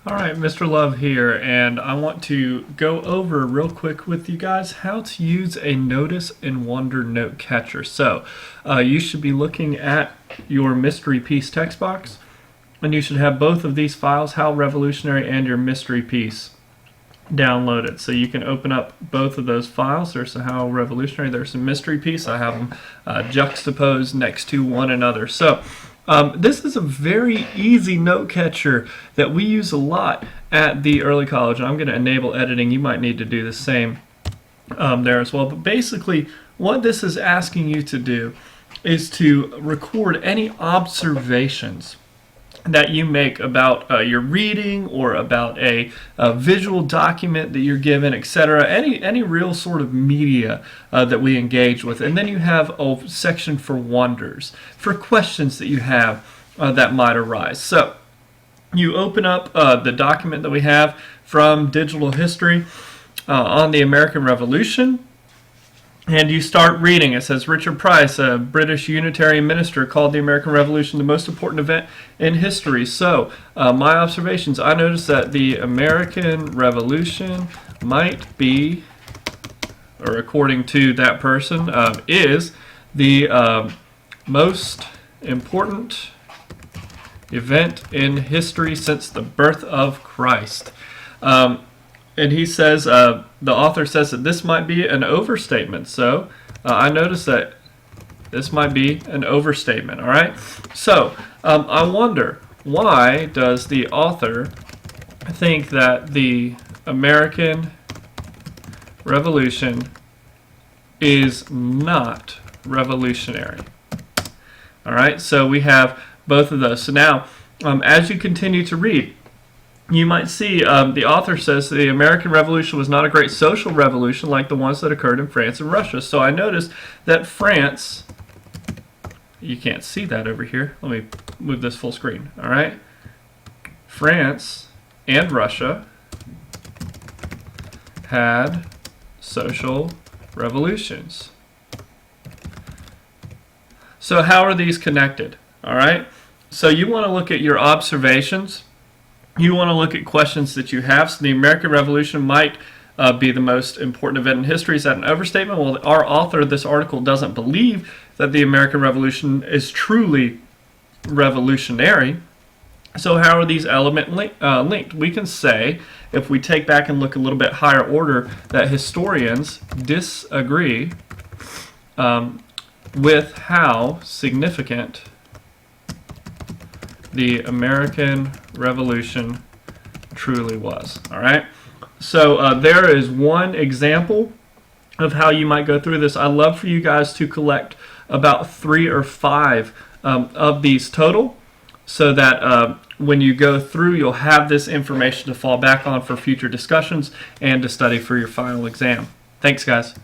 Alright, Mr. Love here, and I want to go over real quick with you guys how to use a Notice and Wonder note catcher. So, you should be looking at your Mystery Piece text box, and you should have both of these files, How Revolutionary and your Mystery Piece, downloaded. So you can open up both of those files. There's a How Revolutionary, there's a Mystery Piece. I have them juxtaposed next to one another. So, this is a very easy note catcher that we use a lot at the early college. I'm going to enable editing. You might need to do the same there as well. But basically, what this is asking you to do is to record any observations that you make about your reading or about a visual document that you're given, etc. Any real sort of media that we engage with. And then you have a section for wonders, for questions that you have that might arise. So you open up the document that we have from Digital History on the American Revolution, and you start reading. It says, Richard Price, a British Unitarian minister, called the American Revolution the most important event in history. So, my observations, I noticed that the American Revolution might be, or according to that person, is the most important event in history since the birth of Christ. And he says, the author says that this might be an overstatement. So I noticed that this might be an overstatement. All right. So I wonder, why does the author think that the American Revolution is not revolutionary? All right. So we have both of those. So now, as you continue to read, you might see the author says the American Revolution was not a great social revolution like the ones that occurred in France and Russia. So I noticed that France, you can't see that over here. Let me move this full screen. All right. France and Russia had social revolutions. So how are these connected? All right. So you want to look at your observations. You want to look at questions that you have. So the American Revolution might be the most important event in history. Is that an overstatement? Well, our author of this article doesn't believe that the American Revolution is truly revolutionary. So how are these elements linked? We can say, if we take back and look a little bit higher order, that historians disagree with how significant the American Revolution truly was. All right. So there is one example of how you might go through this. I love for you guys to collect about 3 or 5 of these total, so that when you go through, you'll have this information to fall back on for future discussions and to study for your final exam. Thanks, guys.